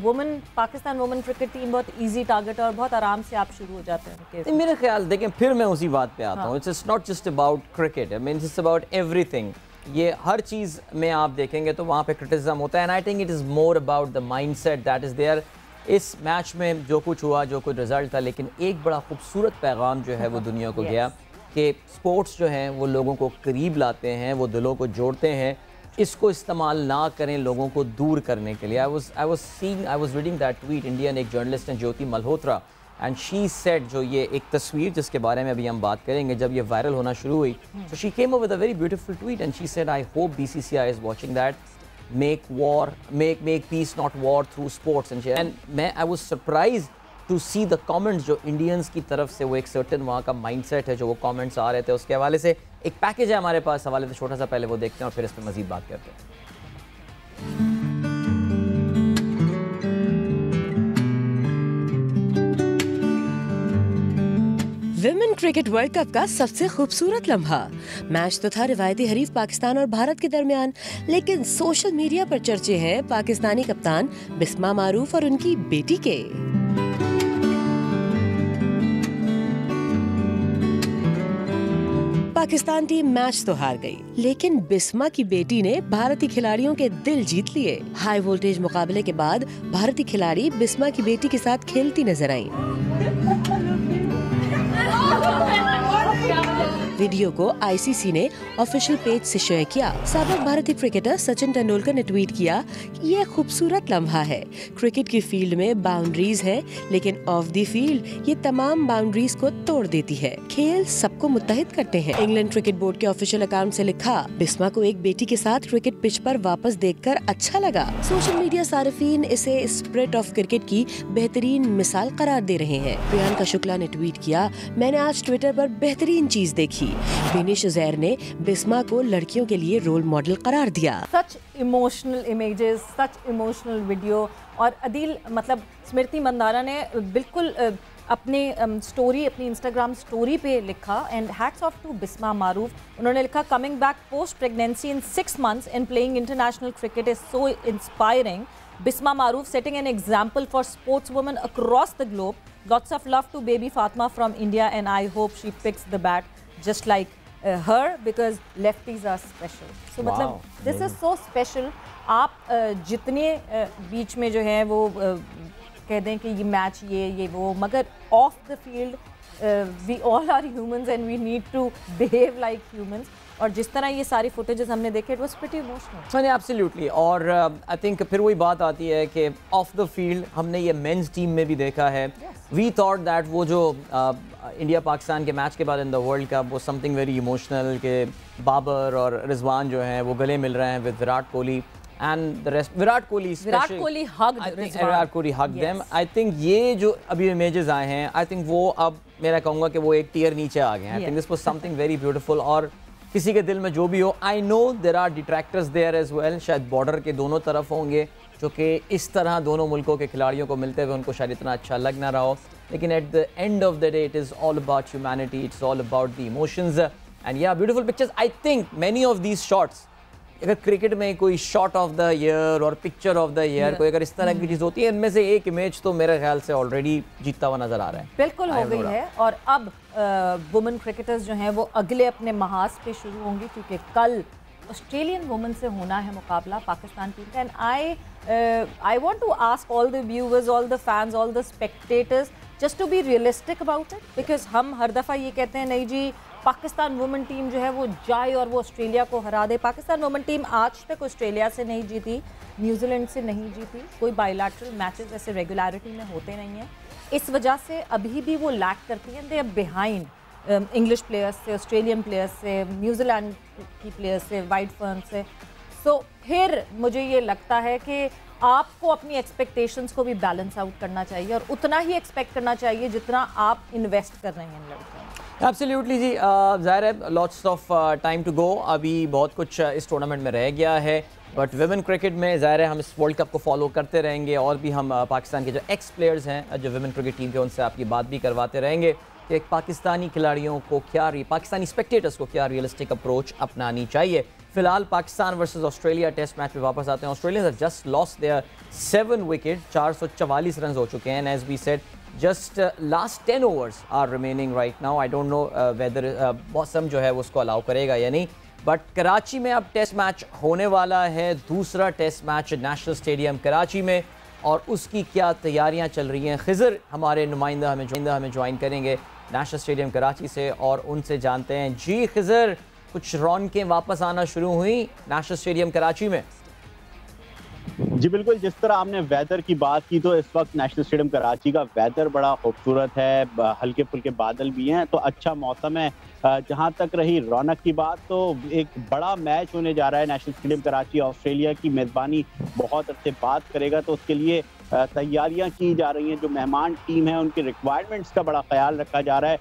पाकिस्तान वुमेन क्रिकेट टीम बहुत इजी टारगेट है और बहुत आराम से आप शुरू हो जाते हैं।
मेरे ख्याल, देखें, फिर मैं उसी बात पे आता हूँ, it's not just about cricket, I mean it's about everything. ये हर चीज़ में आप देखेंगे तो वहाँ पे क्रिटिसिज्म होता है, and I think it is more about the mindset that is there. इस मैच में जो कुछ हुआ, जो कुछ रिजल्ट था, लेकिन एक बड़ा खूबसूरत पैगाम जो है वो दुनिया को गया कि स्पोर्ट्स जो हैं वो लोगों को करीब लाते हैं, वो दिलों को जोड़ते हैं। इसको इस्तेमाल ना करें लोगों को दूर करने के लिए। I was reading that tweet, Indian एक जर्नलिस्ट हैं ज्योति मल्होत्रा, एंड शी सेड, जो ये एक तस्वीर जिसके बारे में अभी हम बात करेंगे, जब ये वायरल होना शुरू हुई, so she came up with a very beautiful tweet and she said, I hope BCCI is watching that, make peace not war through sports, and I was surprised to see the comments जो Indians की तरफ से, वो एक certain वहाँ का mindset है जो वो कमेंट्स आ रहे थे। उसके हवाले से एक पैकेज है हमारे पास हवाले से, छोटा सा, पहले वो देखते हैं और फिर इस पर मजीद बात करते हैं।
विमेन क्रिकेट वर्ल्ड कप का सबसे खूबसूरत लम्हा। मैच तो था रिवायती हरीफ पाकिस्तान और भारत के दरमियान, लेकिन सोशल मीडिया पर चर्चे हैं पाकिस्तानी कप्तान बिस्मा मारूफ और उनकी बेटी के। पाकिस्तान टीम मैच तो हार गई, लेकिन बिस्मा की बेटी ने भारतीय खिलाड़ियों के दिल जीत लिए। हाई वोल्टेज मुकाबले के बाद भारतीय खिलाड़ी बिस्मा की बेटी के साथ खेलती नजर आई। वीडियो को आईसीसी ने ऑफिशियल पेज से शेयर किया। साबिक भारतीय क्रिकेटर सचिन तेंदुलकर ने ट्वीट किया कि यह खूबसूरत लम्हा है। क्रिकेट की फील्ड में बाउंड्रीज है, लेकिन ऑफ द फील्ड ये तमाम बाउंड्रीज को तोड़ देती है। खेल सबको मुत्तहिद करते हैं। इंग्लैंड क्रिकेट बोर्ड के ऑफिशियल अकाउंट से लिखा, बिस्मा को एक बेटी के साथ क्रिकेट पिच पर वापस देखकर अच्छा लगा। सोशल मीडिया सारिफीन इसे स्पिरिट ऑफ क्रिकेट की बेहतरीन मिसाल करार दे रहे हैं। प्रियंका शुक्ला ने ट्वीट किया, मैंने आज ट्विटर पर बेहतरीन चीज देखी। बेनिश उजैर ने बिस्मा को लड़कियों के लिए रोल मॉडल करार दिया।
सच इमोशनल इमेजेस, सच इमोशनल वीडियो। और अदील मतलब स्मृति मंदाना ने बिल्कुल अपने स्टोरी, अपनी इंस्टाग्राम स्टोरी पे लिखा, and hats off to Bisma Maroof. उन्होंने लिखा, coming back post pregnancy in 6 months and playing international cricket is so inspiring. Bisma Maroof setting an example for sportswomen across the globe. Lots of love to baby Fatma from India, and I hope she picks the bat just like her, because lefties are special. So
wow.
मतलब this is so special. आप जितने बीच में जो है वो कह दें कि ये मैच ये वो, मगर off the field we all are humans and we need to behave like humans. और जिस तरह ये सारी फुटेजेस हमने देखे, it was pretty emotional.
Absolutely. और आई थिंक फिर वही बात आती है कि ऑफ द फील्ड हमने ये मेंस टीम में भी देखा है। वी थॉट दैट वो जो इंडिया पाकिस्तान के मैच के बाद इन द वर्ल्ड कप वो समथिंग वेरी इमोशनल, के बाबर और रिजवान जो हैं वो गले मिल रहे हैं with Virat Kohli and the rest. Virat Kohli hug them. I think ये जो अभी इमेजेस आए हैं, आई थिंक वो अब मेरा कहूँगा कि वो एक टियर नीचे आ गए हैं। I think this was something very beautiful. और किसी के दिल में जो भी हो, I know there are detractors there as well, शायद बॉर्डर के दोनों तरफ होंगे जो कि इस तरह दोनों मुल्कों के खिलाड़ियों को मिलते हुए उनको शायद इतना अच्छा लग ना रहा हो, लेकिन at the end of the day it is all about humanity, it's all about the emotions and या beautiful pictures. I think many of these shots, अगर क्रिकेट में कोई शॉट ऑफ द ईयर और पिक्चर ऑफ द ईयर कोई अगर इस तरह की चीज़ होती है, इनमें से एक इमेज तो मेरे ख्याल से ऑलरेडी जीतता हुआ नजर आ रहा है।
बिल्कुल हो गई है। और अब वुमेन क्रिकेटर्स जो हैं वो अगले अपने महाज पे शुरू होंगी, क्योंकि कल ऑस्ट्रेलियन वुमेन से होना है मुकाबला पाकिस्तान टीम का। And I want to ask all the viewers, all the fans, all the spectators, just to be realistic about it, because हम हर दफ़ा ये कहते हैं नहीं जी पाकिस्तान वुमेन टीम जो है वो जाए और वो ऑस्ट्रेलिया को हरा दे। पाकिस्तान वुमेन टीम आज तक ऑस्ट्रेलिया से नहीं जीती, न्यूजीलैंड से नहीं जीती, कोई बायलैटरल मैचेस ऐसे रेगुलरिटी में होते नहीं हैं। इस वजह से अभी भी वो लैक करती हैं, they are behind English players से, ऑस्ट्रेलियन प्लेयर्स से, न्यूजीलैंड की प्लेयर्स से, वाइट फर्म से। सो फिर मुझे ये लगता है कि आपको अपनी एक्सपेक्टेशंस को भी बैलेंस आउट करना चाहिए और उतना ही एक्सपेक्ट करना चाहिए जितना आप इन्वेस्ट कर रहे हैं इन लड़कियों में।
एब्सोल्युटली जी, ज़ाहिर है lots of time to go, अभी बहुत कुछ इस टूर्नामेंट में रह गया है, बट विमेन क्रिकेट में ज़ाहिर है हम इस वर्ल्ड कप को फॉलो करते रहेंगे और भी हम पाकिस्तान के जो एक्स प्लेयर्स हैं जो विमेन क्रिकेट टीम के, उनसे आपकी बात भी करवाते रहेंगे कि पाकिस्तानी खिलाड़ियों को क्या, पाकिस्तानी स्पेक्टेटर्स को क्या रियलिस्टिक अप्रोच अपनानी चाहिए। फिलहाल Pakistan versus Australia test match में वापस आते हैं। Australia just lost their 7 wicket, 444 run हो चुके हैं। As we said, just last 10 overs are remaining right now. I don't know whether मौसम जो है वो उसको अलाउ करेगा या नहीं, बट कराची में अब टेस्ट मैच होने वाला है, दूसरा test match national stadium Karachi में, और उसकी क्या तैयारियां चल रही हैं। खिज़र हमारे नुमाइंदा हमें ज्वाइन करेंगे नेशनल स्टेडियम कराची से और उनसे जानते हैं। जी खिज़र, कुछ रौनकें वापस आना शुरू हुई नेशनल स्टेडियम कराची में?
जी बिल्कुल, जिस तरह आपने वेदर की बात की, तो इस वक्त नेशनल स्टेडियम कराची का वेदर बड़ा खूबसूरत है, हल्के फुल्के बादल भी हैं, तो अच्छा मौसम है। जहां तक रही रौनक की बात, तो एक बड़ा मैच होने जा रहा है नेशनल स्टेडियम कराची। ऑस्ट्रेलिया की मेज़बानी बहुत अच्छे बात करेगा, तो उसके लिए तैयारियां की जा रही हैं। जो मेहमान टीम है उनके रिक्वायरमेंट्स का बड़ा ख्याल रखा जा रहा है।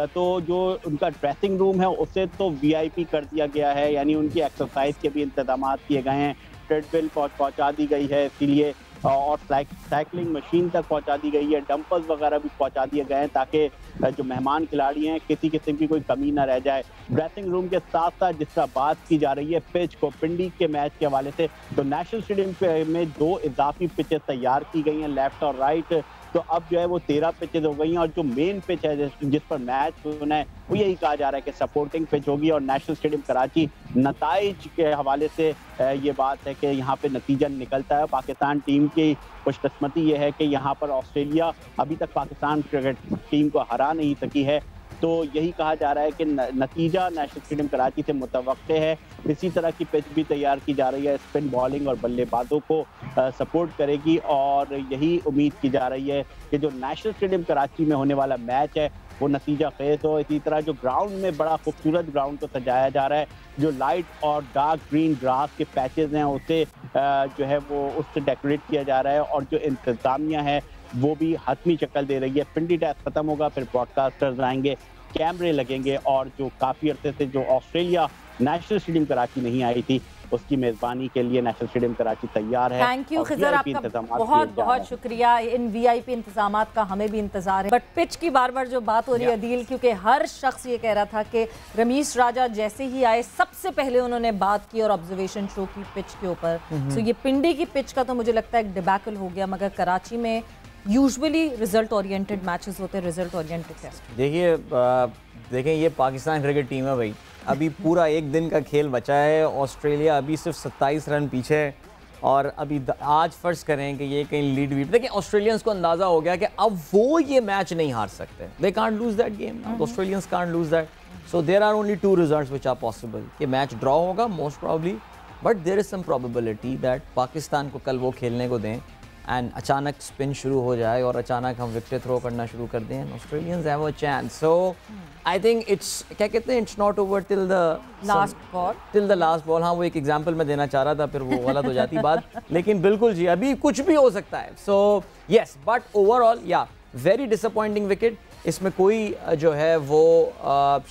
तो जो उनका ड्रेसिंग रूम है उसे तो VIP कर दिया गया है, यानी उनकी एक्सरसाइज के भी इंतजाम किए गए हैं। ट्रेडमिल पहुंचा दी गई है इसीलिए, और साइकिलिंग मशीन तक पहुंचा दी गई है, डंपर्स वगैरह भी पहुंचा दिए गए हैं ताकि जो मेहमान खिलाड़ी हैं किसी किस्म की कोई कमी ना रह जाए। ड्रेसिंग रूम के साथ साथ जिस तरह बात की जा रही है पिच को, पिंडी के मैच के हवाले से, तो नेशनल स्टेडियम में 2 इजाफी पिचेस तैयार की गई हैं, लेफ्ट और राइट। तो अब जो है वो 13 पिचेज हो गई हैं, और जो मेन पिच है जिस पर मैच होना है वो यही कहा जा रहा है कि सपोर्टिंग पिच होगी। और नेशनल स्टेडियम कराची नताइज के हवाले से ये बात है कि यहाँ पे नतीजा निकलता है। पाकिस्तान टीम की खुशकिस्मती ये है कि यहाँ पर ऑस्ट्रेलिया अभी तक पाकिस्तान क्रिकेट टीम को हरा नहीं सकी है, तो यही कहा जा रहा है कि नतीजा नेशनल स्टेडियम कराची से मुतवक्के है। इसी तरह की पिच भी तैयार की जा रही है, स्पिन बॉलिंग और बल्लेबाजों को सपोर्ट करेगी, और यही उम्मीद की जा रही है कि जो नेशनल स्टेडियम कराची में होने वाला मैच है वो नतीजा खेज हो। इसी तरह जो ग्राउंड में बड़ा खूबसूरत ग्राउंड को सजाया जा रहा है, जो लाइट और डार्क ग्रीन ग्रास के पैचेज हैं उसे जो है वो उससे डेकोरेट किया जा रहा है, और जो इंतजामिया है वो भी हतमी शक्ल दे रही है। पिंडी टेस्ट खत्म होगा, फिर ब्रॉडकास्टर्स आएंगे, कैमरे लगेंगे, और जो काफ़ी अरसे से जो ऑस्ट्रेलिया नेशनल स्टेडियम कराची नहीं आई थी उसकी मेज़बानी के लिए नेशनल स्टेडियम कराची तैयार है।
थैंक यू खिज़र, आपका बहुत बहुत शुक्रिया। इन वीआईपी इंतजामात का हमें भी इंतजार है। बट पिच की बार बार जो बात हो रही है अदील, क्योंकि हर शख्स ये कह रहा था कि रमीश राजा जैसे ही आए सबसे पहले उन्होंने बात की और ऑब्जर्वेशन शो की पिच के ऊपर। सो ये पिंडी की पिच का तो मुझे लगता है एक डिबैकल हो गया, मगर कराची में यूजुअली रिजल्ट ओरिएंटेड मैचेस होते हैं, रिजल्ट ओरिएंटेड टेस्ट।
देखें ये पाकिस्तान क्रिकेट टीम है भाई, अभी पूरा एक दिन का खेल बचा है। ऑस्ट्रेलिया अभी सिर्फ 27 रन पीछे है, और अभी आज फर्ज करें कि ये कहीं लीड वीड, देखिए ऑस्ट्रेलियंस को अंदाज़ा हो गया कि अब वो ये मैच नहीं हार सकते। They can't lose that game, Australians can't lose that. So there are only 2 results which are possible, कि मैच ड्रॉ होगा most probably, but there is some probability that Pakistan को कल वो खेलने को दें एंड अचानक स्पिन शुरू हो जाए और अचानक हम विकेट थ्रो करना शुरू कर दें, Australians have a chance. So I think it's, क्या कहते हैं, it's not over till the last ball. हाँ, वो एक एग्जांपल मैं देना चाह रहा था, फिर वो गलत हो जाती बात, लेकिन बिल्कुल जी अभी कुछ भी हो सकता है। सो यस, बट ओवरऑल या वेरी डिसअपॉइंटिंग विकेट। इसमें कोई जो है वो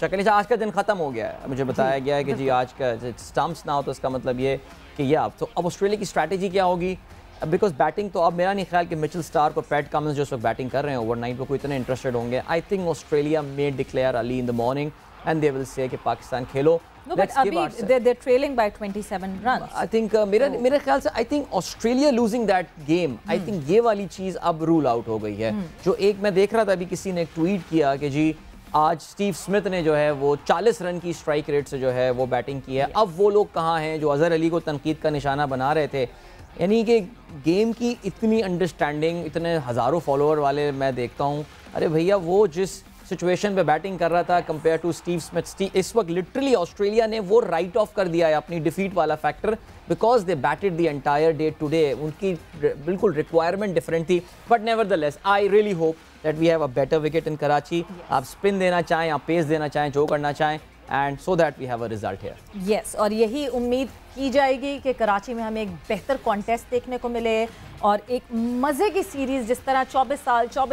शक नहीं। आज का दिन ख़त्म हो गया है, मुझे बताया गया है कि जी आज का स्टंप्स ना हो, तो इसका मतलब ये कि ये अब ऑस्ट्रेलिया की स्ट्रैटेजी क्या होगी, बिकॉज बैटिंग तो अब मेरा नहीं ख्याल कि मिचेल स्टार्क और पैट कमिंस जो इस वक्त बैटिंग कर रहे हैं ओवरनाइट वो कोई इतने इंटरेस्टेड होंगे। I think Australia may declare early in the morning and they will say कि पाकिस्तान खेलो।
No, but they're trailing by 27 runs.
I think मेरे ख्याल से I think Australia losing that game, I think ये वाली चीज़ अब रूल आउट हो गई है। जो एक मैं देख रहा था अभी किसी ने एक ट्वीट किया कि जी आज स्टीव स्मिथ ने जो है वो 40 रन की स्ट्राइक रेट से जो है वो बैटिंग की है। अब वो लोग कहाँ हैं जो अजहर अली को तनकीद का निशाना बना रहे थे। यानी कि गेम की इतनी अंडरस्टैंडिंग, इतने हज़ारों फॉलोअर वाले मैं देखता हूँ, अरे भैया वो जिस सिचुएशन पे बैटिंग कर रहा था कंपेयर टू स्टीव स्मिथ, इस वक्त लिटरली ऑस्ट्रेलिया ने वो राइट ऑफ कर दिया है अपनी डिफीट वाला factor, because they batted the entire day today. उनकी बिल्कुल रिक्वायरमेंट डिफरेंट थी, but nevertheless I really hope that we have a better wicket in Karachi. आप स्पिन देना चाहें, आप पेस देना चाहें, जो करना चाहें, and so that we have a result here.
Yes, और यही उम्मीद की जाएगी कि कराची में हमें एक बेहतर कॉन्टेस्ट देखने को मिले और एक मज़े की सीरीज़, जिस तरह 24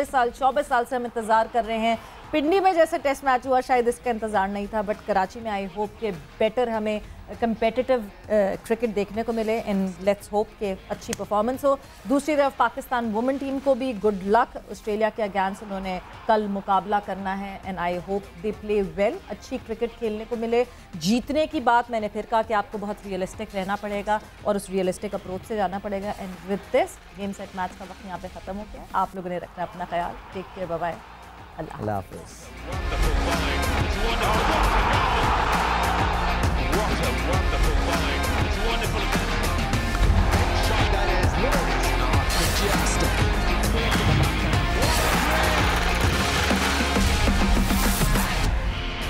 साल से हम इंतज़ार कर रहे हैं। पिंडी में जैसे टेस्ट मैच हुआ शायद इसका इंतज़ार नहीं था, बट कराची में आई होप के बेटर हमें कंपेटिटिव क्रिकेट देखने को मिले एंड लेट्स होप के अच्छी परफॉर्मेंस हो। दूसरी तरफ पाकिस्तान वुमेन टीम को भी गुड लक, ऑस्ट्रेलिया के अगेंस्ट उन्होंने कल मुकाबला करना है and I hope they play well, अच्छी क्रिकेट खेलने को मिले। जीतने की बात मैंने फिर कहा कि आपको बहुत रियलिस्टिक रहना पड़ेगा और उस रियलिस्टिक अप्रोच से जाना पड़ेगा। And with this game set match का वक्त यहाँ पे ख़त्म हो गया। आप लोगों ने रखना अपना ख्याल, टेक केयर, बाय बाय, अल्लाह हाफ़िज़।
What a